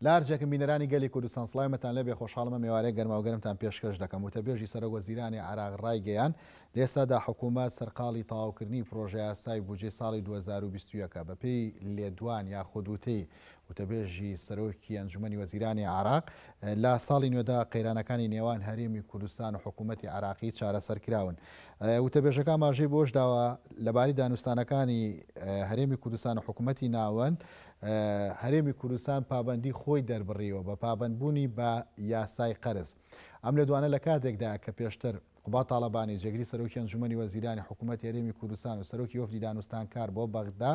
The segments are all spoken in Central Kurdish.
لارجێکم بینەرانی گەلی کوردستان سڵایمەتان لەبێ خۆشحاڵمە میوارەیە گەرما و گەرمتان پێشکەش دەکەم وتەبێژی سەرۆک وەزیرانی عراق ڕایگەیان لێسادا حکوومەت سەرقاڵی تەواوکردنی پرۆژە یاسای بودجێ ساڵی 2021 بەپێی لێدوان یاخود وتەی وتەبێژی سەرۆکی ئەنجومەنی وەزیرانی عراق لا ساڵی نوێدا قەیرانەکانی نێوان هەرێمی کوردستان و حکوومەتی عراقی چارەسەرکراون. وتەبێژەکە ماژەی بۆش داوە لەباری دانوستانەکانی هەرێمی کوردستان و حکوومەتی ناوەند هەرێمی کوردستان پابندی خۆی دەربڕیەوە بە پابندبوونی بە یاسای قەرز. ئەم لە دوانە لە کاتێکدا کە پێشتر قوبا تاڵەبانی جێگری سەرۆکی ئەنجومەنی وەزیرانی حکوومەتی هەرێمی کوردستان و سەرۆکی وەفدی دانوستان کار بۆ بەغدا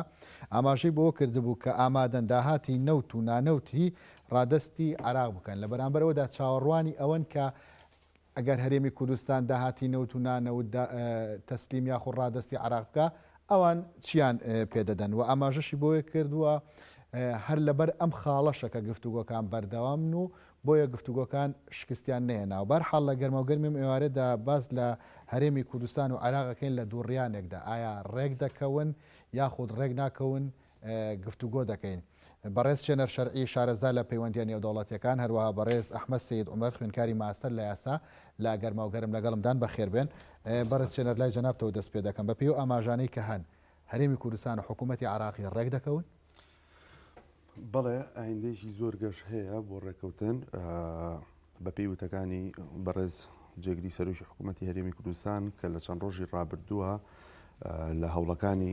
ئاماژەی بۆ کردبوو کە ئامادەن داهاتی نەوت و نانەوتی ڕادستی عراق بکەن لە بەرامبەرەوەدا چاوەڕوانی ئەوەن کە ئەگەر هەرێمی کوردستان داهاتی نەوت و نانەوت تەسلیم یاخۆ ڕادستی عراق بکە ئەوان چیان پێدەدەن و ئاماژەشی بۆیە کردووە هەر لەبەر ئەم خاڵەشەکە گفتوگۆکان بەردەوامن و بۆیە گفتوگۆکان شکستیان نێنا و بەرحاڵ لە گەرمەوگەرمیم ئێوارەدا باز لە هەرێمی کوردستان و عراقەکەین لە دووڕیانێکدا ئایا ڕێک دەکەون یاخود ڕێک ناکەون گفتوگۆ دەکەین. بەڕێز شوێنەر شەرعی شارەزا لە پەیوەندیان نێودەوڵەتیەکان هەروەها بەڕێز ئەحمەد سەید عومەر خوێندکاری ماستەر لە یاسا لە گەرماوگەرم لەگەڵمدان بەخێربێن. بەڕێز شوێنەر لای جەنابتەوە دەست پێ دەکەم بەپێی و ئاماژانەی کە هەن هەرێمی کوردستان و حکوومەتی عراقی ڕێک دەکەون. بەڵێ ئایندێکی زۆر گەش هەیە بۆ ڕێکەوتن بە پێیوتەکانی بەڕێز جێگری سەرۆکی حکوومەتی هەرێمی کوردستان کە لە چەند ڕۆژی ڕابردووە لە هەوڵەکانی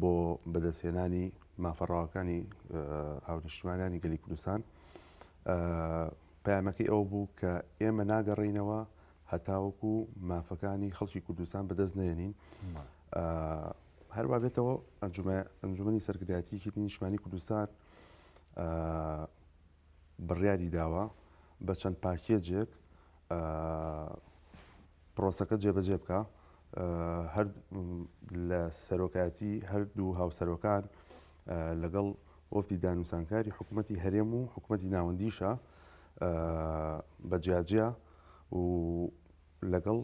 بۆ بەدەستێنانی مافەڕاوەکانی هاونیشتمانیانی گەلی کوردستان پەیامەکەی ئەو بوو کە ئێمە ناگەڕێینەوە هەتاوەکو مافەکانی خەڵکی کوردستان بەدەست نێنین. هەروە بێتەوە ئەنجومەنی سەرکردایەتیەکی نیشتمانی کوردستان بڕیاری داوە بە چەند پاکێجێک پرۆسەکە جێبەجێ بکە هەر لە سەرۆکایەتی هەردوو هاوسەرۆکان لەگەڵ وەفدی دانووسانکاری حکوومەتی هەرێم و حکوومەتی ناوەندیشە بە جیاجیا و لەگەڵ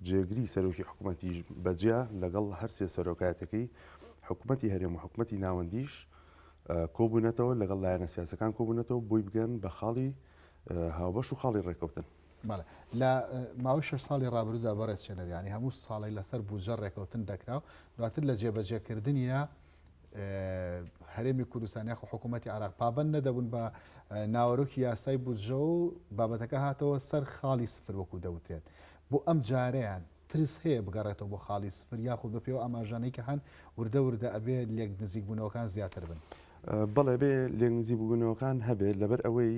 جێگری سەرۆکی حکوومەتیش بەجیا لەگەڵ هەرسێ سەرۆکایەتەکەی حکوومەتی هەرێم و حکوومەتی ناوەندیش کۆبوونەتەوە لەگەڵ لایەنە سیاسەکان کۆبوونەتەوە بۆی بگەن بە خاڵی هاوبەش و خاڵی ڕێکەوتن. لە ماوەی 6 ساڵی ڕابردوودا بەڕێز شێنەریانی هەموو ساڵی لەسەر بودجە ڕێکەوتن دەکرا و دواتر لە جێبەجێکردنیە هەرێمی کوردستان یاخۆ حکوومەتی عراق پابەند نەدەبوون بە ناوەڕۆکی یاسای بودجە و بابەتەکە هاتەوە سەر خاڵی سفر وەکو دەوترێت. بۆ ئەم جارەیان ترس هەیە بگەڕێتەوە بۆ خاڵی سفر یاخود بە پێوە ئاماژانەی کە هەن وردە وردە ئەبێ لێک نزیک بوونەوەکان زیاتر بن. بەڵێ بێ لێک نزیک بوونەوەکان هەبێت لەبەر ئەوەی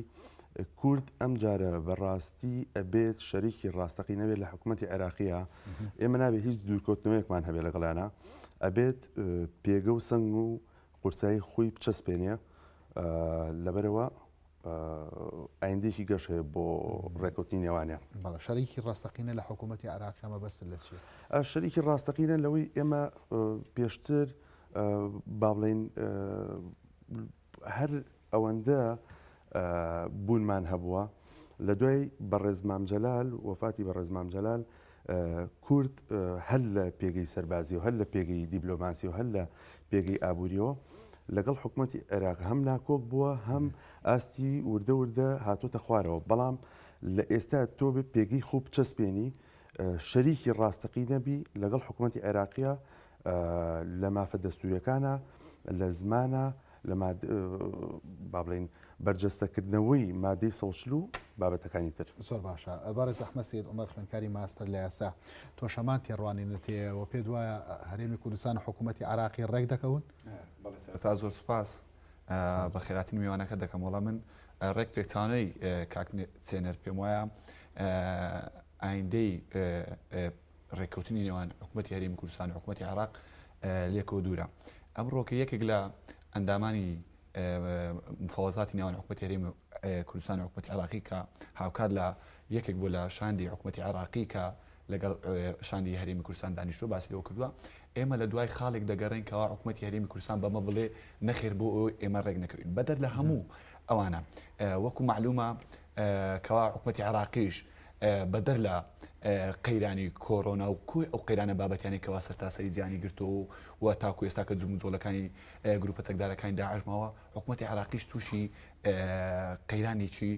کورد ئەم جارە بەڕاستی ئەبێت شەریکی ڕاستەقی نەبێت لە حکوومەتی عێراقیە ئێمە نابێت هیچ دوورکەوتنەوەیەکمان هەبێت لەگەڵیانە ئەبێت پێگە و سنگ و قورسایی خۆی بچەسپێنێ لەبەرەوە ئایندێکی گەش هەیە بۆ ڕێکەوتنی نێوانیان. شەریکی ڕاستەقینە لە حکوومەتی عێراق ئەمە بەس لە چیە؟ شەریکی ڕاستەقینە لەوەی ئێمە پێشتر با بڵێن هەر ئەوەندە بوونمان هەبووە لە دوای بەڕێز مامجەلال وفاتی بەڕێز مامجەلال کورد هەر لە پێگەی سەربازی و هەر لە پێگەی دیبلۆماسی و هەر لە پێگەی ئابوووریەوە لەگەڵ حکوومەتی عێراق هەم ناکۆک بووە هەم ئاستی وردە وردە هاتوۆتە خوارەوە بەڵام لە ئێستا تۆ پێگەی خوب چەسپێنی شەریکی ڕاستەقی نەبی لەگەڵ حکوومەتی عێراقیە لە مافە دەستوریەکانە لە زمانە لە با بڵێن بەرجەستەکردنەوەی مادەی سەڵشلو بابەتەکانی تر. زۆر باشە. بەڕێز ئەحمەد سەید عومەر خوێندکاری ماستەر لە یاسا تۆ شەمان تێڕوانینەتەوە پێ وایە هەرێمی کوردستان و حکوومەتی عراقی ڕێک دەکەون؟ تا زۆر سوپاس بە خێراتی میوانەکە دەکەم وەڵام من ڕێک پێکتانەی کاک چێنەر پێم وایە ئایندەی ڕێککەوتنی نێوان حکوومەتی هەرێمی کوردستان و حکوومەتی عراق لێکەوە دوورە. ئەم ڕۆکە یەکێک لە ئەندامانی مفاوەزاتی نێوان حکوومەتی هەرێمی کوردستان و حکوومەتی عراقی کە هاوکات لە یەکێک بۆ لە شاندی حکوومەتی عراقی کە لەگەڵ شاندی هەرێمی کوردستان دانیشتووە باسی لەوە کردووە ئێمە لە دوای خاڵێک دەگەڕین کەوا حکوومەتی هەرێمی کوردستان بەمە بڵێ نەخێر بۆ ئێمە ڕێک نەکەوین بەدەر لە هەموو ئەوانە وەکو معلومە کەوا حکوومەتی عراقیش بەدەر لە قەیرانی کۆڕۆنا و کوی ئەو قەیرانە بابەتیانی کەوا سەرتاسەری زیانی گرتو و تاکو ئێستا کە جوم جۆڵەکانی گروپە چەکدارەکانی داعشماوە حکوومەتی عراقیش تووشی قەیرانێکی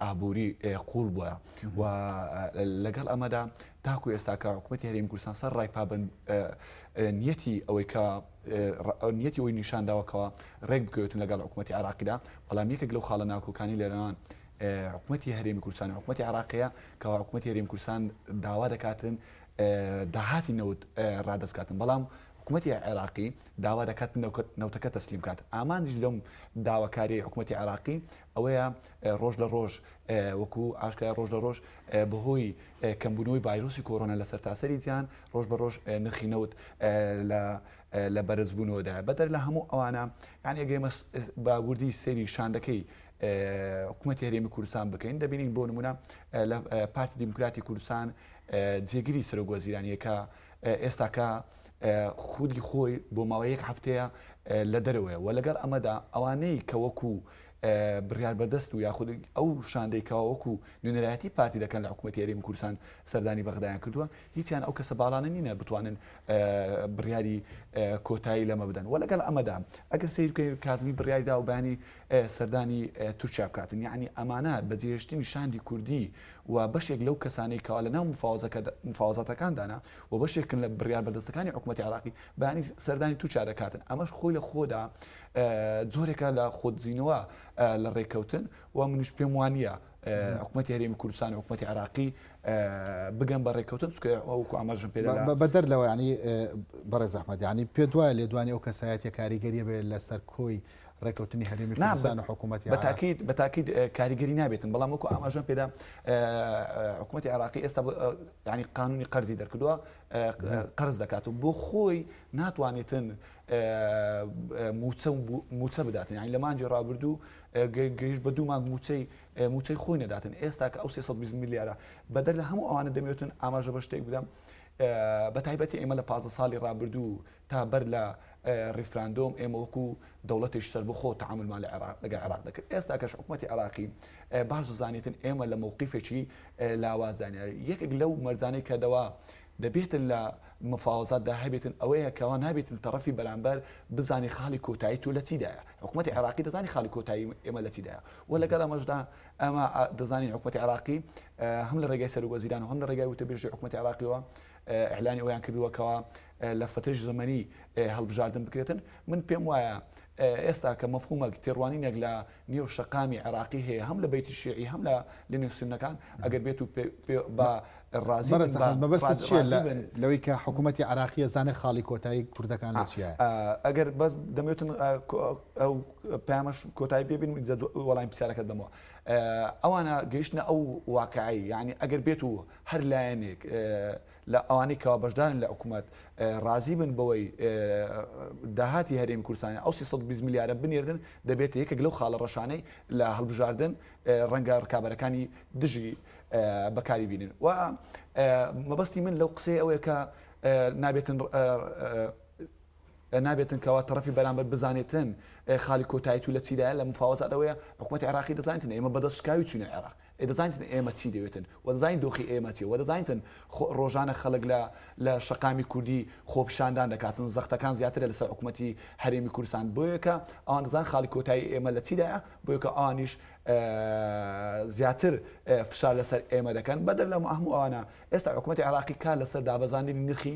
ئابووری قوڵ بووە و لەگەڵ ئەمەدا تاکو ئێستاکە حکوومەتی هەرێمی کوردستان سەر ڕای پابند نیەتی ئەوەی کە نیەتی ئەوی نیشانداوەکەوە ڕێک بکەوێتن لەگەڵ حکوومەتی عراقیدا بەڵام یەکێک لەو خاڵە ناکۆکانی لێرەوان حکوومەتی هەرێمی کوردستان حکوومەتی عراقیە کە حکوومەتی هەرێمی کوردستان داوا دەکاتن داهاتی نەوت ڕادەستکاتن بەڵام حکوومەتی عراقی داوا دەکات نەوتەکە تەسلیم کات ئامانجی لەم داواکاری حکوومەتی عراقی ئەوەیە ڕۆژ لە ڕۆژ وەکو ئاشکای ڕۆژ لە ڕۆژ بەهۆی کەمبوونەوەی ڤایرۆسی کۆڕۆنا لە سەرتاسەری جیهان ڕۆژ بە ڕۆژ نرخی نەوت لە بەرزبوونەوەدا بەدەر لە هەموو ئەوانە یان ئەگەیمە باوردی سەیری شاندەکەی حکوومەتی هەرێمی کوردستان بکەین دەبینین بۆ نمونە لە پارتی دیموکراتی کوردستان جێگیری سەرۆکوەزیرانیەکە ئێستاکە خودی خۆی بۆ ماوەیە یەک هەفتەیە لە دەرەوەیە و لەگەڵ ئەمەدا ئەوانەی کە وەکو بڕیار بەدەست و یاخود ئەو شاندەیکەوە وەکو نوێنەرایەتی پارتی دەکەن لە حکوومەتی هەرێمی کوردستان سەردانی بەغدایان کردووە هیچیان ئەو کەسە باڵانە نینە بتوانن بڕیاری کۆتایی لەمە بدەن و لەگەڵ ئەمەدا ئەگەر سیر کازمی بڕیاریدا و بانی سەردانی تورکیا بکاتن یعنی ئەمانە بەجێهێشتنی شاندی کوردی و بەشێک لەو کەسانی کەوا لە ناو مفاوزەتەکاندانا و بەشێکن لە بڕیار بەدەستەکانی حکوومەتی عراقی بانی سەردانی تورکیا دەکاتن ئەمەش خۆی لە خۆدا جۆرێکە لە خۆتزیینەوە لە ڕێککەوتن و منیش پێم وانە حکوومەتی هەرێمی کوردستان و حکوومەتی عراقی بگەن بە ڕێککەوتن ئەوکو ئاماژم پێ بەدەر لەوە ینی بەڕێز ئەحمەد ینی پێ دوایە لێدوانی ئەو کەسایەتی کاریگەریە بێت لەسەر کۆی ڕێککەوتنی هەرێمی کوردستان و حکوومەتی بەتاکید کاریگەری نابێتن بەڵام وەکو ئاماژم پێدا حکوومەتی عراقی ئێستا ینی قانونی قەرزی دەرکردووە قەرز دەکات و بۆ خۆی ناتوانێتن موچە بداتن یعنی لە مانجی ڕابردوو گەیشت بە دوو مانگ موچەی خۆی نەداتن ئێستا کە ئەو 320 میلیارە بەدەر لە هەموو ئەوانە دەمێتن ئاماژە بە شتێک بدەم بە تایبەتی ئێمە لە 15 ساڵی ڕابردوو تا بەر لە ریفراندۆم ئێمە وەکو دەوڵەتێکی سەر بخۆ تعاملمان لەگە عراق دەکرد ئێستا کەش حکوومەتی عراقی باش زانێتن ئێمە لە مووقیفێکی لاوازدانیاری یەکێک لەو مەرجانەی کەدەوە دەبێتن لە مفاوزاتدا هەبێتن ئەوەیە کەوا نابێتن تەرەفی بەرامبەر بزانانی خاڵی کۆتایی تو لە چیدایە حکوومەتی عراقی دەزانی خاڵی کۆتایی ئێمە لە چیدایە و لەگەڵ ئەمەشدا ئەمە دەزانین حکوومەتی عراقی هەم لە ڕێگای سەرۆکوەزیران و هەم لە ڕێگای وتەبێژی حکوومەتی عراقیەوە ئەعلانی ئەویان کردووەکەوە لە فترەی زەمەنی هەڵبژاردن بکرێتن من پێم وایە ئێستا کە مەفهومە تێڕوانینێک لە نێو شەقامی عراقی هەیە هەم لە بەیتی شیعی هەم لە نێو سونەکان ئەگەر بێت و بە ڕازی لەوەی کە حکوومەتی عراقیە زانێ خاڵی کۆتایی کوردەکان لە چیە ئەگەر بەس دەمێتن ئەو پامەش کۆتایی ببین وەڵامی پرسیارەکەت بمەوە ئەوانە گەیشتنە ئەو واقعی یعنی ئەگەر بێت و هەر لایەنێک لە ئەوانەی کەوا بەشدارن لە حکوومەت ڕازی بن بەوەی داهاتی هەرێمی کوردستانی ئەو 320 میلیارە بنێردن دەبێت یەکێک لەو خاڵە ڕەشانەی لە هەڵبژاردن ڕەنگە ڕکابەرەکانی دژی بەکاری بینن و مەبەستی من لەو قسەی ئەوەیە کە نابێتن کەوا تەرەفی بەرامبەر بزانێتن خاڵی کۆتایی تو لە چیدایە لە مفاوزات ئەوەیە حکوومەتی عراقی دەزانێتن ئێمە بەدەستشکاوی چوونە عێراق دەزانێتن ئێمە چی دەوێتن و دەزانین دۆخی ئێمە چی و دەزانێتن ڕۆژانە خەڵک لە شەقامی کوردی خۆپیشاندان دەکاتن زەختەکان زیاترە لەسەر حکوومەتی هەرێمی کوردستان بۆیەکە ئەوان دەزان خاڵی کۆتایی ئێمە لە چیدایە بۆیەکە ئەوانیش زیاتر فشار لەسەر ئێمە دەکەن بەدەر لە هەموو ئەوانە ئێستا حکوومەتی عراقی کار لەسەر دابەزاندنی نرخی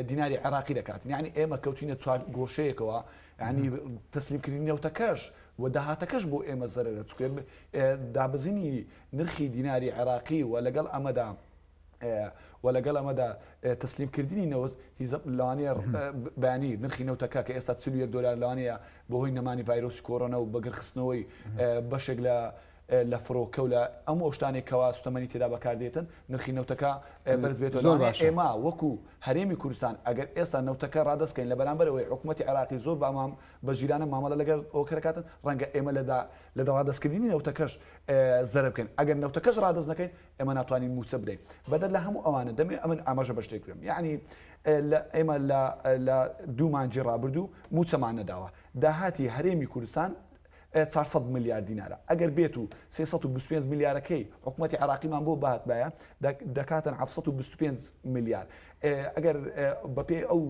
دیناری عراقی دەکاتن یعنی ئێمە کەوتینە چوار گۆشەیەکەوە یعنی تەسلیمکردنی نەوتەکەش و داهاتەکەش بۆ ئێمە زەرەرە چکە دابزینی نرخی دیناری عراقی و لەگەڵ ئەمەدا تەسلیمکردنی نەوت لەوانەیە بەیانی نرخی نەوتەکە کە ئێستا 41 دلار لەوانەیە بەهۆی نەمانی ڤایرۆسی کۆڕۆنا و بەگرخستنەوەی بەشێک لە فڕۆکە و لە ئەم شتانێکەوە سوتەمەنی تێدا بەکاردێتن نرخی نەوتەکە بەرز بێتەوە ئێمە وەکو هەرێمی کوردستان ئەگەر ئێستا نەوتەکە ڕادەستکەین لە بەرامبەرەوەی حکوومەتی عراقی زۆر بە ژیرانە مامەڵە لەگەڵ ئەوکەرەکاتن ڕەنگە ئێمە لە ڕادەستکردنی نەوتەکەش زەرە بکەین ئەگەر نەوتەکەش ڕادەست نەکەین ئێمە ناتوانین موچە بدەین بەدەر لە هەموو ئەوانە دەمێ ئەمن ئاماژە بە شتێک بکەم یعنی ئێمە لە دوو مانجی ڕابردوو موچەمان نەداوە داهاتی هەرێمی کوردستان 400 میلیارد دینارە ئەگەر بێت و 325 میلیارەکەی حکوومەتی عراقیمان بۆ بەهاتبایە دەکاتن 725 میلیارد ئەگەر بەپێی ئەو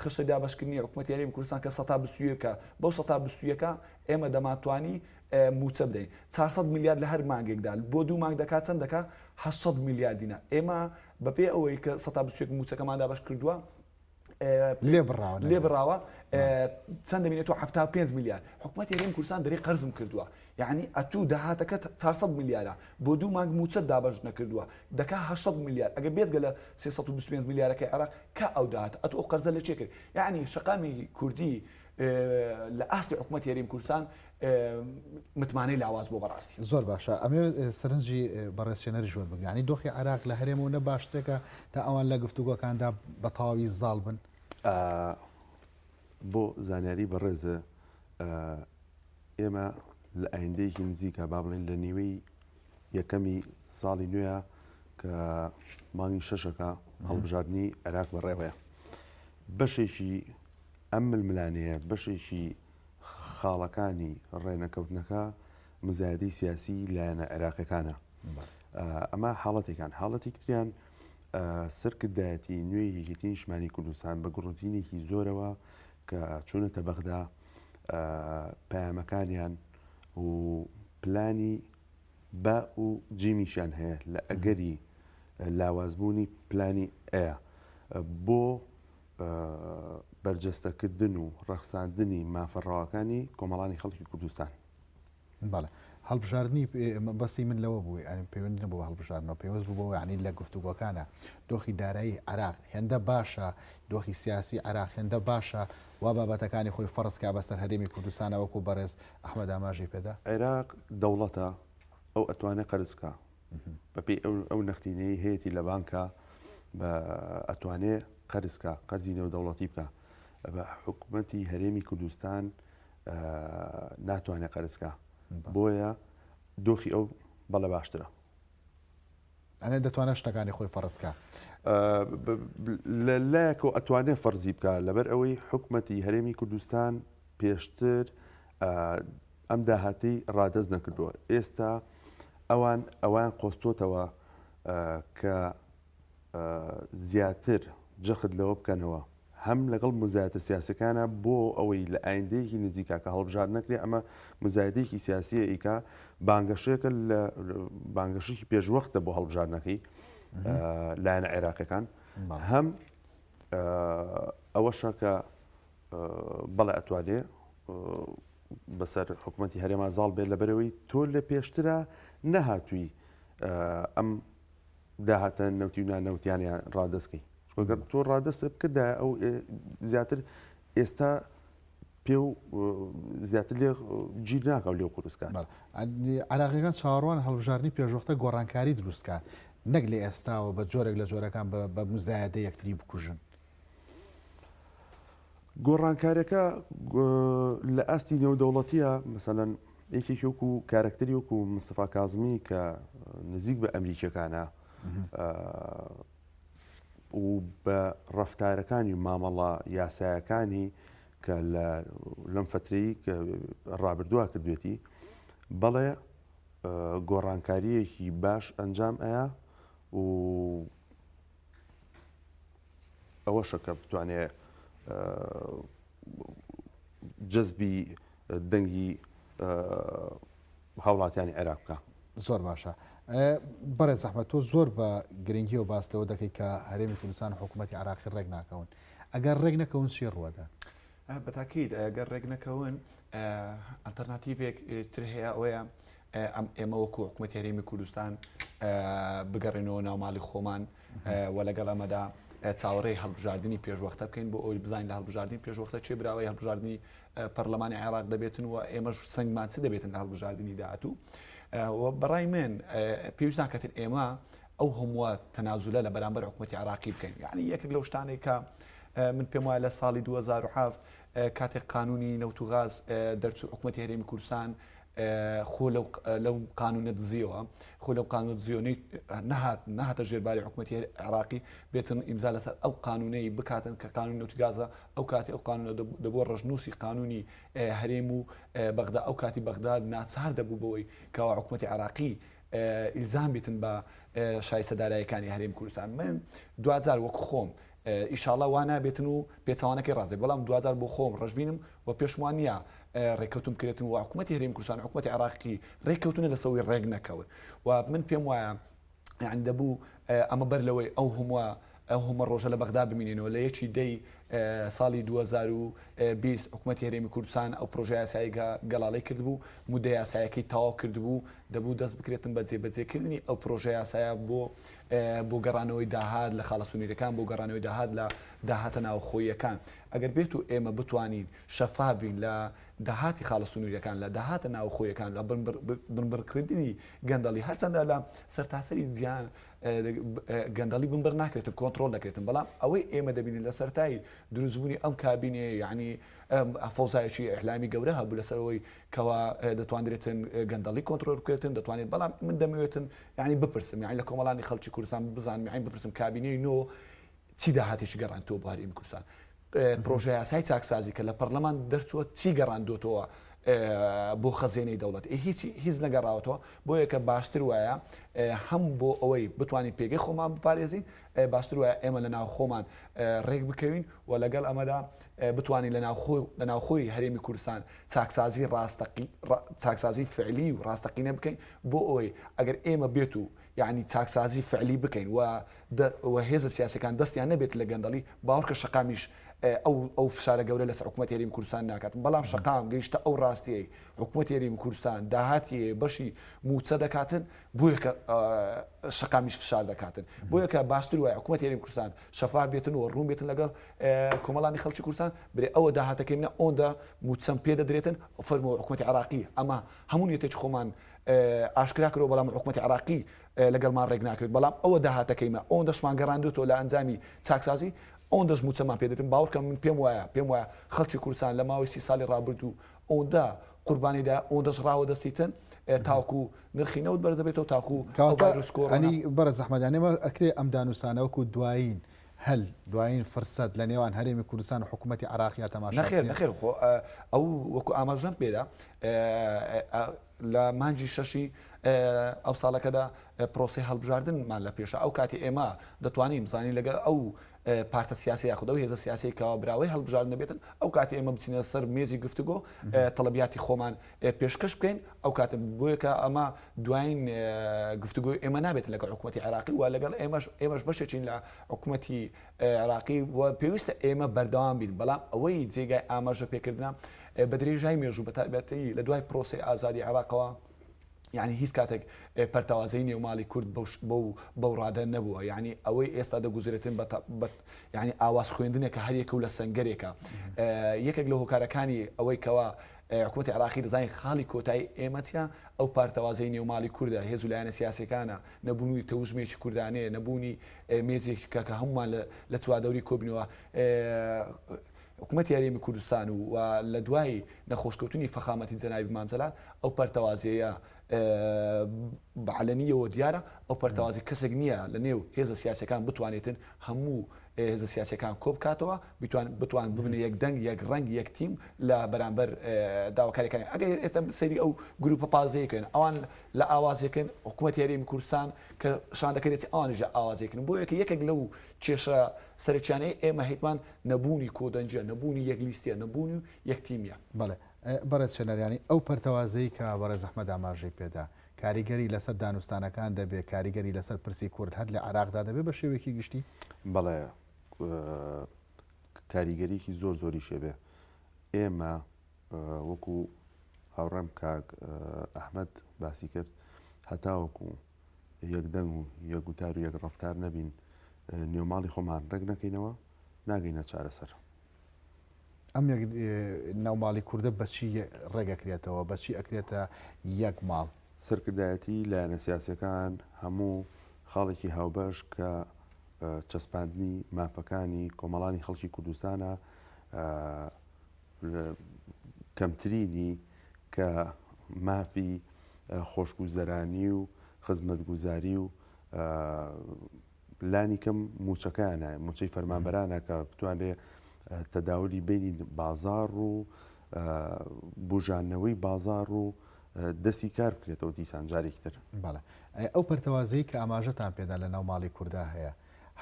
خشتە دابشکردنی حکوومەتی هەرێمی کوردستان کە 120ەکە بەو 120ەکە ئێمە دەماتوانی موچە بدەین 400 میلیارد لە هەر مانگێکدا بۆ دوو مانگ دەکات چەند دەکات 800 میلیارد دینار ئێمە بەپێ ئەوەی کە 120 موچەکەمان دابش کردووە لێ بڕاوە چەند دەبینێت 75 میلیارد حکوومەتی هەرێمی کوردستان دەرێ قەرزم کردووە یعنی ئەتوو داهاتەکە 400 میلیارە بۆ دوو مانگ موچە دابش نەکردووە دەکات 800 میلیارد ئەگە بێتگە لە 325 میلیارەکەی عراق کە ئەو داهات ئەتوو ئەو قەرزە لە چێ کرد یعنی شەقامی کوردی لە ئاستی حکوومەتی هەرێمی کوردستان متمانەی لاواز بۆ بەڕاستی زۆر باشە ئەمێ سەرنجی بەڕێزشێنەری ژۆر بگەانی دۆخی عراق لە هەرێمەوە نە باشتێکە تا ئەوان لە گفتوگۆکاندا بە تەواوی زاڵ بن بۆ زانیاری بەڕێزە ئێمە لە ئایندەیەکی نزیکە با بڵێن لە نیوەی یەکەمی ساڵی نوێە کە مانگی شەشەکە هەڵبژاردننی عێراق بەڕێوەیە بەشێکی ئەم ململانەیە بەشێکی خاڵەکانی ڕێنەکەوتنەکە مزایدەی سیاسی لایەنە عێراقیەکانە ئەمە حاڵەتێکان حاڵەتی تریان سەرکردایەتی نوێی یەکێتی نیشتمانی کوردستان بە گوڕوتینێکی زۆرەوە کە چوونەتە بەغدا پەیامەکانیان و پلانی با و جیمیشیان هەیە لە ئەگەری لاوازبوونی پلانی ئەیە بۆ بەرجەستەکردن و ڕەخساندنی مافەڕەوەکانی کۆمەڵانی خەڵکی کوردستان باڵێ هەڵبژاردننی بەسی من لەوە بووی پەیوەندی نەبوو هەڵبژاردنەوە پێوەست بوو بۆ ینی لە گفتوگۆکانە دۆخی دارایی عراق هێندە باشە دۆخی سیاسی عراق هێندە باشە وا بابەتەکانی خۆی فەرزکا بەسەر هەرێمی کوردستانە وەکو بەڕێز ئەحمەد ئاماژەی پێدا عێراق دەوڵەتە ئەو ئەتوانێت قەرزکە بەپێی ئەو نەختینەی هەیەی لە بانکە بە ئەتوانێت قەرزکە قەرزی نێودەوڵەتی بکە بە حکوومەتی هەرێمی کوردستان ناتوانێت قەرزکە بۆیە دۆخی ئەو بەڵە باشترە ئەنێ دەتوانێت شتەکانی خۆی فەرزکە لە لایەکەوە ئەتوانێت فەرزی بکە لەبەر ئەوەی حکوومەتی هەرێمی کوردستان پێشتر ئەم داهاتی ڕادەست نەکردووە ئێستا ئەوان قۆستۆتەوە کە زیاتر جەخت لەوە بکەنەوە هەم لەگەڵ مزایەتە سیاسەکانە بۆ ئەوەی لە ئایندەیەکی نزیکا کە هەڵبژار نەکرێ ئەمە مزایدەیەکی سیاسیە ئیکا بانگەشەیەکە لە بانگەشێکی پێشوەختە بۆ هەڵبژارنەکەی لایەنە عێراقیەکان هەم ئەوەشە کە بەڵێ ئەتوانێ بەسەر حکوومەتی هەرێما زاڵ بێت لەبەرەوەی تۆ لە پێشترە نەهاتووی ئەم داهاتە نەوتی و نانەوتیانیان ڕادەستکەی گەر تۆ ڕادەست بکردا ئەو زیاتر ئێستا پێ و زیاتر لێ گیر ناکە لێو قورسکات عراقیەکان چاڕوان هەڵبژاردننی پێشوەختە گۆڕانکاری دروستکات نەک لە ئێستاوە بە جۆرێک لە جۆرەکان بە مزایەدە یەکتری بکوژن گۆڕانکارەکە لە ئاستی نێودەوڵەتیە مەسەلەن یەکێک وەکو کارکتەری وەکو مستەفا کازمی کە نزیک بە ئەمریکیەکانە و بە ڕەفتارەکانی و مامەڵە یاسایەکانی کە لەم فترەی کە ڕابردووە کردوێتی بەڵێ گۆڕانکاریەکی باش ئەنجام ئەیە و ئەوەشە کە بتوانێت جەزبی دەنگی هاوڵاتیانی عێراق بکە زۆر باشە بەڕێز ئەحمەد تۆ زۆر بە گرنگی و باستەوە دەکەی کە هەرێمی کوردستان حکوومەتی عراقی ڕێک ناکەون ئەگەر ڕێک نەکەون چی ڕوەدا بەتاکید ئەگەر ڕێک نەکەون ئەلتەرناتیڤێک تر هەیە ئەوەیە ئێمە وەکو حکوومەتی هەرێمی کوردستان بگەڕێنەوە ناوماڵی خۆمان و لەگەڵ ئەمەدا چاوەڕێی هەڵبژاردننی پێشوەختە بکەین بۆ ئەوی بزانین لە هەڵبژاردننی پێشوەختە چێ براوەی هەڵبژاردننی پەرلەمانی عێراق دەبێتن و ئێمەش سنگمان چ دەبێتن لە هەڵبژاردننی داهاتوو بەڕای من پێویست ناکەتن ئێمە ئەو هەمووە تەنازولە لە بەرامبەر حکوومەتی عراقی بکەین یعنی یەکێک لەو شتانێک کە من پێم وایە لە ساڵی 2007 کاتێک قانونی نەوت و غاز دەرچوو حکوومەتی هەرێمی کوردستان خۆ لەو قانونە دزیەوە خۆ لەو قانون دزیۆنەی نهاتە ژێرباری حکوومەتی عێراقی بێتن ئیمزا لەسەر ئەو قانونەی بکاتن کە قانون نەوتیگازە ئەو کاتی ئەو قانونە دەبووە ڕژنووسی قانونی هەرێم و بەغدا ئەو کاتی بەغداد ناچار دەبوو بەوەی کەوا حکوومەتی عێراقی ئیلزام بێتن بە شایستەدارایەکانی هەرێم کوردستان من دوجار وەک خۆم ئیشاڵە وا نابێتن و پێچوانەکەی ڕازێ بەڵام دوجار بۆ خۆم ڕژبینم و پێشمان نیە ڕێککەوتم کردن و حکوومەتی هەرێم کوردستان حکوومەتی عێراقی ڕێککەوتنە لەسەوەی ڕێک نەکەوت و من پێم وایە یان دەبوو ئەمە بەر لەوەی ئەو هەموو ڕۆژە لە بەغدا بمینێنەوە لە یەکی دەی ساڵی 2020 حکوومەتی هەرێمی کوردستان ئەو پرۆژه یاساییگە گەڵاڵی کردبوو مودە یاسایەکەی تەواو کردبوو دەبوو دەست بکرێتن بە جێبەجێکردنی ئەو پرۆژه یاسایە بۆ گەڕانەوەی داهات لە خاڵە سونیرەکان بۆ گەڕانەوەی داهات لە داهاتە ناوخۆیەکان ئەگەر بێت و ئێمە بتوانین شەفافین لە داهاتی خاڵە سونووریەکان لە داهاتە ناوخۆیەکان لە بنبڕکردنی گەندەڵی هەرچەندە لە سەرتاسەری جیهان گەندەڵی بنبەر ناکرێتن کۆنتترۆل دەکرێتن بەڵام ئەوەی ئێمە دەبینین لە سەرتایی دروستبوونی ئەم کابینێ یعنی فۆزایەکی ئەحلامی گەورە هەبوو لەسەرەوەی کەوا دەتوانرێتن گەندەڵی کۆنتترۆل بکرێتن دەتوانێت بەڵام من دەمەوێتن یعنی بپرسم یعنی لە کۆمەڵانی خەڵکی کوردستان بزانم یعنی بپرسم کابینەی نۆ چی داهاتێکی گەڕانتەوە بۆ هەرێمی کوردستان پرۆژه یاسای چاکسازی کە لە پەرلەمان دەرچووە چی گەڕاندۆتەوە بۆ خەزێنەی دەوڵەت هیچ نەگەڕاوەتەوە بۆ یەکە باشتر وایە هەم بۆ ئەوەی بتوانین پێگەی خۆمان بپارێزین باشتر وایە ئێمە لە ناو خۆمان ڕێک بکەوین و لەگەڵ ئەمەدا بتوانین لە ناوخۆی هەرێمی کوردستان چاکسازی فعلی و ڕاستەقینە بکەین بۆ ئەوەی ئەگەر ئێمە بێت و یعنی چاکسازی فعلی بکەین و هێزە سیاسەکان دەستیان نەبێت لە گەندەڵی باوەڕکە شەقامیش ئەو فشارە گەورە لەسەر حکوومەتی هەرێمی کوردستان ناکات بەڵام شەقام گەیشتە ئەو ڕاستیەی حکوومەتی هەرێمی کوردستان داهاتی بەشی موچە دەکاتن بۆ یەکە شەقامیش فشار دەکاتن بۆ یەکە باشتر وایە حکوومەتی هەرێمی کوردستان شەفاف بێتن و ڕوون بێتن لەگەڵ کۆمەڵانی خەڵکی کوردستان برێ ئەوە داهاتەکەی منە ئەوەندا موچەم پێ دەدرێتن فەرمووە حکوومەتی عێراقی ئەمە هەموو یەتێک خۆمان ئاشکرا کرەوە بەڵام حکوومەتی عێراقی لەگەڵمان ڕێک ناکرێت بەڵام ئەوە داهاتەکەیمە ئەوەندە شمان گەڕاندوتەوە لە ئەنجامی چاکسازی ئەوەندە موچەمان پێ دەدرێن باوەڕکەم من پێم وایە خەڵکی کوردستان لە ماوەی 30 ساڵی ڕابردوو ئەوەندە قوربانیدا ئەوەندەش ڕاوە دەستیتن تاوکو نرخی نەوت بەرز دەبێتەوە تاکو ئەنی بەرز ئەحمەدیانێمە ئەکرێ ئەم دانووسانەوەکو دوایین دوایین فرسەد لە نێوان هەرێمی کوردستان و حکوومەتی عێراقی تەماشا نەخێر خۆ ئەو وەکو ئاماژەم پێدا لە مانجی شەشی ئەو ساڵەکەدا پرۆسی هەڵبژاردنمان لە پێشە ئەو کاتی ئێمە دەتوانین بزانین لەگەڵ ئەو پارتە سیاسی یاخود ئەو هێزە سیاسی کەوا براوەی هەڵبژاردن دەبێتن ئەو کاتی ئێمە بچینە سەر مێزی گفتوگۆ تەڵەبیاتی خۆمان پێشکەش بکەین ئەو کاتە بۆیەکە ئەمە دوایین گفتوگۆی ئێمە نابێت لەگەڵ حکوومەتی عێراقی و لەگەڵ ئێمەش بەشێکین لە حکوومەتی عێراقی و پێویستە ئێمە بەردەوام بین بەڵام ئەوەی جێگای ئاماژە پێکردنا بە درێژای مێژوو بەتایبەتی لە دوای پرۆسی ئازادی عێراقەوە یعنی هیچ کاتێک پەرتەوازەی نێوماڵی کورد بەو ڕادە نەبووە یعنی ئەوەی ئێستا دەگوزرێتن ینی ئاواز خوێندنێکە هەریەکە و لە سنگەرێکە یەکێک لە هۆکارەکانی ئەوەی کەوا حکوومەتی عێراقی دەزانین خاڵی کۆتایی ئێمەچە ئەو پارتەوازەی نێوماڵی کووردە هێز و لایەنە سیاسەکانە نەبوونی تەوژمێکی کوردانەیە نەبوونی مێزێکی کە هەمومان لە چوادەوری کۆبنەوە حکوومەتی هەرێمی کوردستان و لە دوای نەخۆشکەوتنی فەخامەتی جەنابی مامزەلان ئەو پەرتەوازەیە بەعلەنیەوە دیارە ئەو پەرتەوازی کەسێک نییە لە نێو هێزە سیاسەکان بتوانێتن هەموو هێزە سیاسەکان کۆ بکاتەوە بتوان ببنە یەک دەنگ یەک ڕەنگ یەک تیم لە بەرامبەر داواکاریەکانی ئەگەر ئێستا سەیری ئەو گروپە پازەیەکەن ئەوان لە ئاوازێکن حکوومەتی هەرێمی کوردستان کە شان دەکرێتی ئەوانیژە ئاوازێکن بۆ یەکێک لەو کێشە سەرچیانەی ئێمە هیتمان نەبوونی کۆدەنجە نەبوونی یەک لیستە نەبوونی یەک تیمیە بەڵێ بەڕێز شێنەریانی ئەو پەرتەوازەی کە بەڕێز ئەحمەد ئاماژەی پێدا کاریگەری لەسەر دانوستانەکان دەبێت کاریگەری لەسەر پرسی کورد هەر لە عێراقدا دەبێت بە شێوەیەکی گشتی بەڵێ کاریگەریکی زۆری شێبێ ئێمە وەکو هاوڕێم کاک ئەحمەد باسی کرد هەتاوەکو یەکدەنگ و یەکگوتار و یەک ڕەفتار نەبین نێوماڵی خۆمان ڕێک نەکەینەوە ناگەینە چارەسەر ئەم ناوماڵی کووردە بەچی ڕێگەکرێتەوە بەچی ئەکرێتە یەک ماڵ سەرکردایەتی لایەنە سیاسەکان هەموو خاڵێکی هاوبەش کە چەسپاندنی مافەکانی کۆمەڵانی خەڵکی کوردستانە کەمترینی کە مافی خۆشگوزەرانی و خزمەتگوزاری و لانی کەم موچەکانە موچەی فەرمانبەرانە کە بتوانێت تەداولی بینی بازار و بژانەوەی بازار و دەستی کار بکرێتەوە دیسان جارێکتر. بەڵێ ئەو پەرتەوازەی کە ئاماژەتان پێدا لە ناو ماڵی کووردا هەیە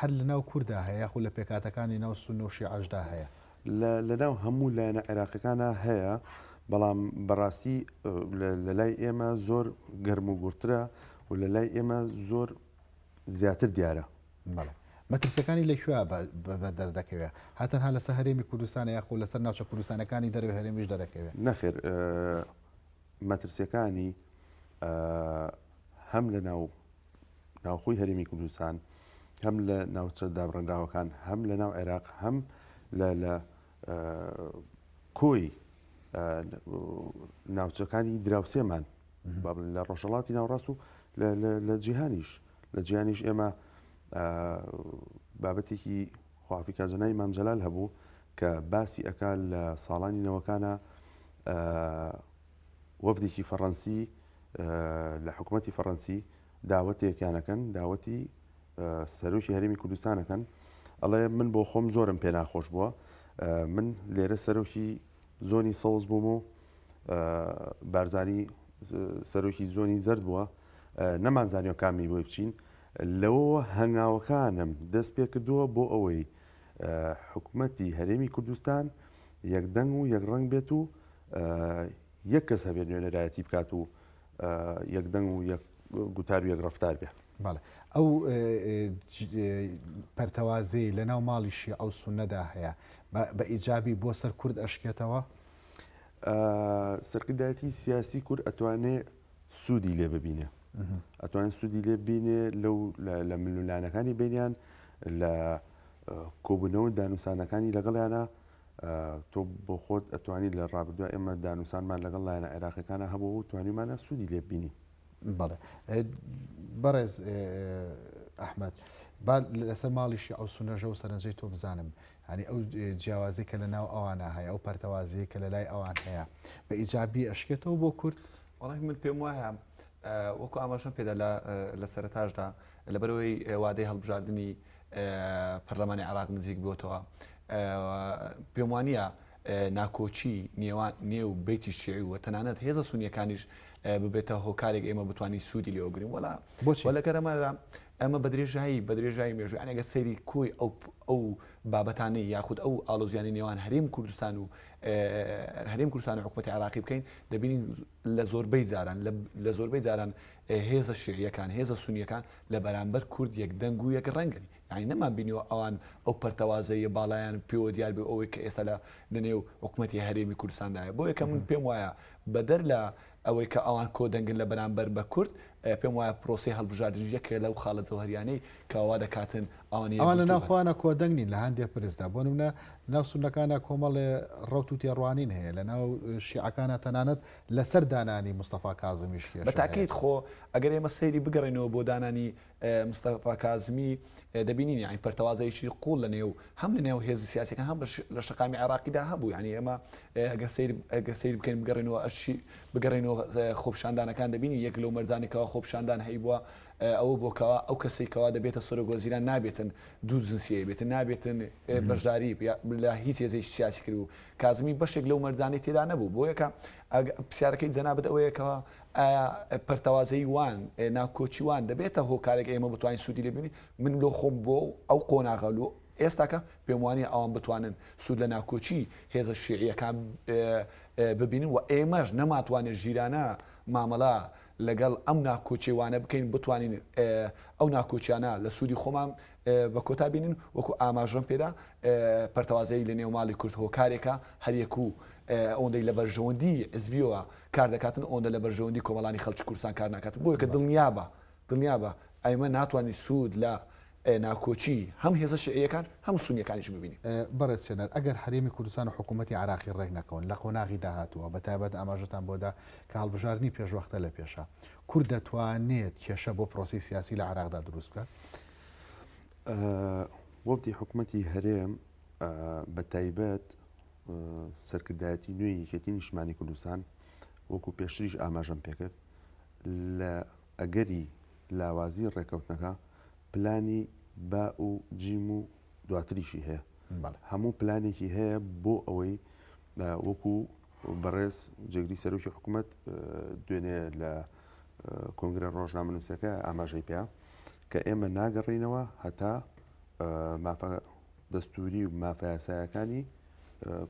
هەر لە ناو کووردا هەیە خو لە پێکاتەکانی ناو سون و شیعەشدا هەیە لە ناو هەموو لایەنە عێراقیەکانە هەیە بەڵام بەڕاستی لە لای ئێمە زۆر گەرم و گورترە و لە لای ئێمە زۆر زیاتر دیارە. بەڵێ مەترسەکانی لەکوێ بە دەردەکەوێت هاتەن ها لەسەر هەرێمی کوردستانە یاخۆ لەسەر ناوچە کوردستانەکانی دەروێ هەرێمیش دەرەکەوێت نەخێر مەترسیەکانی هەم لە ناوخۆی هەرێمی کوردستان هەم لە ناوچە دابڕێنراوەکان هەم لە ناو عێراق هەم لە کۆی ناوچەکانی دراوسێمان لە ڕۆژهەڵاتی ناوڕاست و لە جیهانیش ئێمە بابەتێکی خواافی کاژنای مام جەلال هەبوو کە باسی ئەکا لە ساڵانی نەوەکانە وەفدێکی فەڕەنسی لە حکوومەتی فەڕەنسی داوەتێکیانەکەن داوەتی سەرۆکی هەرێمی کوردستانەکەن ئەڵێ من بۆ خۆم زۆرم پێ ناخۆش بووە من لێرە سەرۆکی زۆنی سەوز بووم و بارزانی سەرۆکی زۆنی زرد بووە نەمانزانیەوە کامی بۆی بچین لەوە هەنگاوەکانم دەست پێ کردووە بۆ ئەوەی حکوومەتی هەرێمی کوردستان یەکدەنگ و یەکڕەنگ بێت و یەک کەس هەبێت نوێنەرایەتی بکات و یەکدەنگ و گوتار و یەک ڕەفتار بێت. بەڵێ ئەو پەرتەوازەی لە ناو ماڵیشی ئەو سونەدا هەیە بە ئیجابی بۆ سەر کورد ئەشکێتەوە سەرکردایەتی سیاسی کورد ئەتوانێت سوودی لێ ببینێ ئەتوانین سوودی لێ بینێ لە ملولانەکانی بینیان لە کۆبوونەوە دانووسانەکانی لەگەڵیانە تۆ بۆ خۆت ئەتوانی لە ڕابردووە ئێمە دانووسانمان لەگەڵ لایەنە عێراقیەکانە هەبوو و توانیمانە سوودی لێ بینی. بەڵێ بەڕێز ئەحمەد با لەسەر ماڵیشی ئەو سونەژە و سەرنجەی تۆ بزانم ینی ئەو جیاوازی کە لە ناو ئەوانە هەیە ئەو پەرتەوازی کە لە لای ئەوان هەیە بە ئیجابی ئەشکێتەوە بۆ کورد وەڵی من پێم وایە وەکو ئاماژەم پێدا لە سەرەتاشدا لەبەرەوەی وادەی هەڵبژاردننی پەرلەمانی عێراق نزیک بۆتەوە پێم وانە ناکۆچی نێو بیتی شیعی و تەنانەت هێزە سونیەکانیش ببێتە هۆکارێک ئێمە بتوانانی سوودی لێوەگرین وەلا لەگەرەمەدا ئەمە بە درێژایی مێژوی ئەنێگە سەیری کۆی ئەو بابەتانەی یاخود ئەو ئالۆزیانی نێوان هەرێم کوردستان و هەرێم کوردستان و حکوومەتی عێراقی بکەین دەبینین لە زۆربەی جاران هێزە شیعیەکان هێزە سونیەکان لە بەرامبەر کورد یەک دەنگ و یەک ڕەنگن یعنی نەمان بینیەوە ئەوان ئەو پەرتەوازەیە باڵایان پێوە دیار بێ ئەوەی کە ئێستا لە نێو حکوومەتی هەرێمی کوردستاندایە بۆ یەکە من پێم وایە بەدەر لە ئەوەی کە ئەوان کۆ دەنگن لە بەرامبەر بە کورد پێم وایە پرۆسی هەڵبژاردن یەکێ لەو خاڵە جەوهەریانەی کەوا دەکاتن ئەوان لە ناوخواانە کۆدەنگنین لە هەندێک پرسدا بۆ نمونە ناو سونەکانە کۆمەڵێ ڕەوت و تێڕوانین هەیە لە ناو شیعەکانە تەنانەت لەسەر دانانی مستەفا کازمیش بە تاکید خۆ ئەگەر ئێمە سەیری بگەڕێنەوە بۆ دانانی مستەفا کازمی دەبینین یعنی پەرتەوازەیەکی قوڵ لە نێو هەم لە نێو هێز سیاسەکان هەم لە شقامی عێراقیدا هەبوو یعنی ئێمە ئەگەر سەیر بکەین بگەڕێنەوە بگەڕێنەوە خۆپشاندانەکان دەبینی یەک لەو مەرجانێکەوە خۆپشاندان هەی بووە ئەوە بۆکەوە ئەو کەسێکەوە دەبێتە سەرۆگۆزیران نابێتن دوو جنسیە بێتن نابێتن بەشداری لە هیچ هێزێکی سیاسی کرد و کازمی بەشێک لەو مەرجانی تێدا نەبوو بۆ یەکە پرسیارەکەی جەنابەت ئەوەیەکەوە ئایا پەرتەوازەی وان ناکۆچی وان دەبێتە هۆکارێک ئێمە بتوانین سوودی لێ بینی من لۆ خۆم بۆ ئەو قۆناغەلو ئێستاکە پێم وانە ئەوان بتوانن سوود لە ناکۆچی هێزە شیعیەکان ببینن و ئێمەش نەماتوانێت ژیرانە مامەڵە لەگەڵ ئەم ناکۆچێوانە بکەین بتوانین ئەو ناکۆچیانە لە سوودی خۆمان بە کۆتا بینین وەکو ئاماژەم پێدا پەرتەوازەی لە نێو ماڵی کورد هۆکارێکە هەریەک و ئەوەندەی لە بەرژەوەندی حزبیەوە کار دەکاتن ئەوەندە لە بەرژەوەندی کۆمەڵانی خەڵکی کوردستان کار ناکاتن بۆ یەکە دڵنیابە ئەمە ناتوانانی سوود لە ناکۆچی هەم هێزە شیعیەکان هەم سونیەکانیش ببینین. بەڕێز سێنەر ئەگەر هەرێمی کوردستان و حکوومەتی عێراقی ڕێک نەکەون لە قۆناغی داهاتووە بەتایبەت ئاماژەتان بۆدا کە هەڵبژاردننی پێشوەختە لە پێشە کورد دەتوانێت کێشە بۆ پرۆسی سیاسی لە عێراقدا دروست بکات؟ وەفدی حکوومەتی هەرێم بە تایبەت سەرکردایەتی نوێی یەکێتی نیشتمانی کوردستان وەکو پێشتریش ئاماژەم پێکرد لە ئەگەری لاوازی ڕێکەوتنەکە پلانی با و جیم و دواتریشی هەیە هەموو پلانێکی هەیە بۆ ئەوەی وەکو بەڕێز جێگری سەرۆکی حکوومەت دوێنێ لە کۆنگرە ڕۆژنامەنووسەکە ئاماژەی پێ کە ئێمە ناگەڕینەوە هەتا مافە دەستوری و مافە یاسایەکانی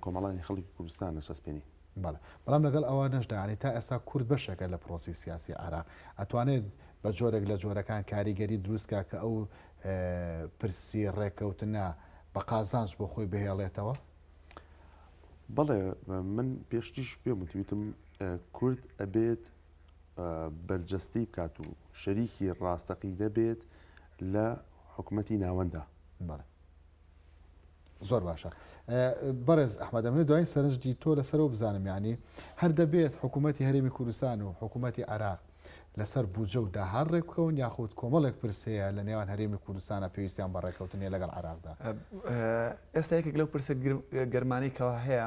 کۆمەڵانی خەڵکی کوردستان نەشەسپێنی بەڵام لەگەڵ ئەوە نەشدانی تا ئێستا کورد بەشەکە لە پرۆسی سیاسی عراق ئەتوانێت بە جۆرێک لە جۆرەکان کاریگەری دروستکە کە ئەو پرسی ڕێککەوتنە بە قازانج بۆ خۆی بهێڵێتەوە؟ بەڵێ من پێشتیش پێم وتیتم کورد ئەبێت بەرجەستی بکات و شەریکی ڕاستەقی دەبێت لە حکوومەتی ناوەندا. زۆر باشە. بەڕێز ئەحمەد ئەمێ دوای سەرنجی تۆ لەسەرەوە بزانم ینی هەر دەبێت حکوومەتی هەرێمی کوردستان و حکوومەتی عراق لەسەر بوجە و داهار ڕێک بکەون یاخود کۆمەڵێک پرسەیە لە نێوان هەرێمی کوردستانە پێویستیان بە ڕێککەوتنیە لەگەڵ عراقدا؟ ئێستا یەکێک لەو پرسە گەرمانەی کەەوە هەیە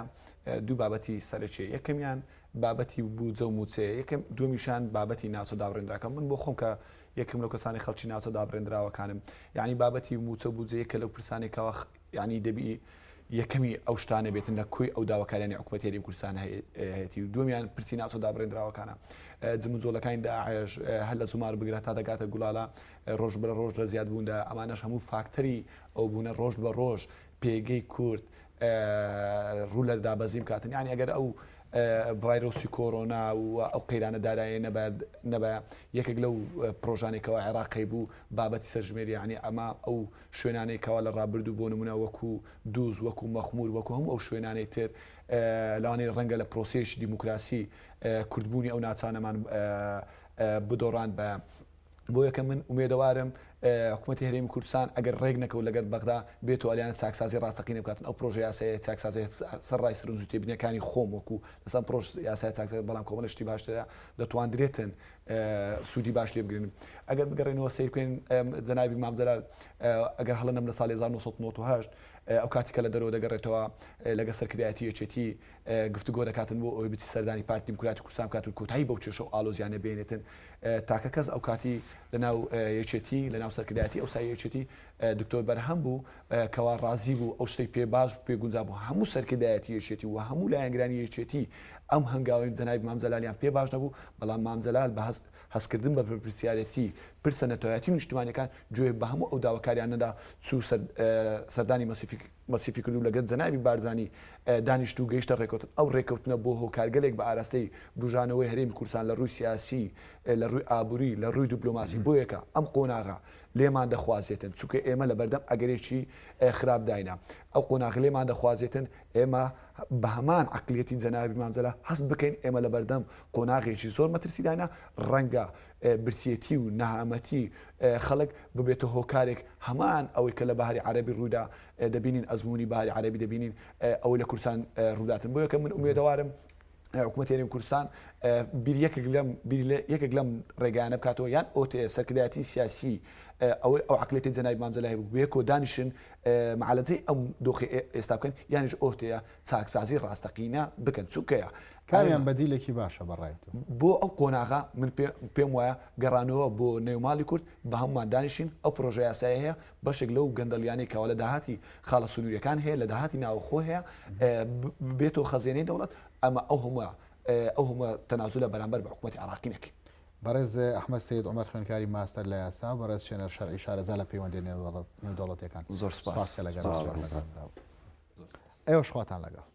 دوو بابەتی سەرچێ یەکەمیان بابەتی بوجە و موچەیە یەکەم دومیشان بابەتی ناوچە دابڕێنراکە من بۆ خۆم کە یەکەم لەو کەسانی خەڵکی ناوچە دابڕێنراوەکانم یعنی بابەتی موچە بوجە یەکە لەو پرسانێکەوە ینی دەبی یەکەمی ئەو شتانە بێتن لە کوی ئەو داواکاریانی حکوومەتی هەرێمی کوردستان هەیەی و دومیان پرسی ناوچە دابڕێنراوەکانە جموجۆلەکانی داعش هەر لە زومار بگرێت تا دەگاتە گوڵاڵە ڕۆژ بە ڕۆژ لە زیاد بووندا ئەمانەش هەموو فاکتەری ئەو بوونە ڕۆژ بە ڕۆژ پێگەی کورد ڕوو لە دابەزیم کاتن یعنی ئەگەر ئەو ڤایرۆسی کۆرۆنا و ئەو قەیرانە دارایە نەبە یەکێک لەو پرۆژانێکەوە عێراقی بوو بابەتی سەرژمێری ینی ئەمە ئەو شوێنانێکەوە لە ڕابردوو بۆ نمونە وەکو دووز وەکو مەخمور وەکو هەموو ئەو شوێنانەی تر لەوانەیە ڕەنگە لە پرۆسێشی دیموکراسی کوردبوونی ئەو ناچانەمان بدۆڕان بە بۆ یەکە من ئومێدەوارم حکوومەتی هەرێمی کوردستان ئەگەر ڕێک نەکەوت لەگەر بەغدا بێتەوە ئەلیانە چاکسازی ڕاستەقینە بکاتن ئەو پرۆژه یاسایی چاکسازی سەرڕای سەرنج و تێبینیەکانی خۆم وەکو لەسەر پرۆژ یاسای چاکسازی بەڵام کۆمەڵ شتی باشترە دەتوانرێتن سوودی باش لێ بگرن ئەگەر بگەڕێنەوە سیر بکەین جەنابی مام جەلال ئەگەر هەڵە نەم لە ساڵی 1998 ئەو کاتی کە لە دەرەوە دەگەڕێتەوە لەگە سەرکردایەتی یەکێتی گفتوگۆ دەکاتن بۆ ئەوەی بچی سەردانی پارتی دیموکراتی کوردستان بکات و کۆتایی بەو کێشە و ئالۆزیانە بێنێتن تاکە کەس ئەو کاتی لەناو یەکێتی لەناو سەرکردایەتی ئەو سای یەکێتی دکتۆر بەرهەم بوو کەوا ڕازی بوو ئەو شتەی پێ باش پێ گونجا بوو هەموو سەرکردایەتی یەکێتی و هەموو لایەنگرانی یەکێتی ئەم هەنگاوی جەنابی مام جەلالیان پێ باش نەبوو بەڵام مام جەلال بە هەستکردن بە پرسیارەتی پرسە نەتەوەیەتی نیشتیمانیەکان گوێ بە هەموو ئەو داواکاریانەدا چوو سەردانی مەسیفی کرد و لەگەڵ جەنابی بارزانی دانیشت و گەیشتە ڕێکەوتن ئەو ڕێکەوتنە بۆ هۆکارگەلێک بە ئاراستەی بژانەوەی هەرێمی کوردستان لە ڕووی سیاسی لە ڕووی ئابووری لە ڕووی دیپلۆماسی بۆ یەکە ئەم قۆناغا لێمان دەخوازێتن چونکە ئێمە لە بەردەم ئەگەرێکی خراپ داینا ئەو قۆناغ لێمان دەخوازێتن ئێمە بە هەمان عقلەتی جەنابی مام جەلال هەست بکەین ئێمە لە بەردەم قۆناغێکی زۆر مەترسی داینا ڕەنگە برسیەتی و نەهامەتی خەڵک ببێتە هۆکارێک هەمان ئەوەی کە لە بەهاری عەرەبی ڕوودا دەبینین ئەزمموی بەهاری عەرەبی دەبینین ئەوەی لە کوردستان ڕووداتن بۆ یەکە من ئومێدەوارم حکوومەتی هەرێمی کوردستان یەکێک لەم ڕێگانە بکاتەوە یان ئۆتێ سەرکردایەتی سیاسی ئەوەی ئەو عقلێتی جەنابی مام جەلال بوو بەیەکۆ دانیشن معالەجەی ئەم دۆخی ئێستا بکەن یانیش ئۆتەیە چاکسازی ڕاستەقینە بکەن چونکەیە کامیان بەدیلێکی باشە بەڕایەوە بۆ ئەو قۆناغا من پێم وایە گەڕانەوە بۆ نێوماڵی کورد بە هەمومان دانیشین ئەو پرۆژه یاسایی هەیە بەشێک لەو گەندەلیانەی کەوا لە داهاتی خاڵە سنووریەکان هەیە لە داهاتی ناوخۆ هەیە بێتەوە خەزێنەی دەوڵەت ئەمە ئەو هەموو تەنازولە بەرامبەر بە حکوومەتی عراقی نەکەین. بەڕێز ئەحمەد سەید عومەر خوێندکاری ماستەر لە یاسا بەڕێز شوێنەر شەرعی شارەزا لە پەیوەندی نێودەوڵەتیەکان زۆر سپاس ئێوە شخواتان لەگەڵ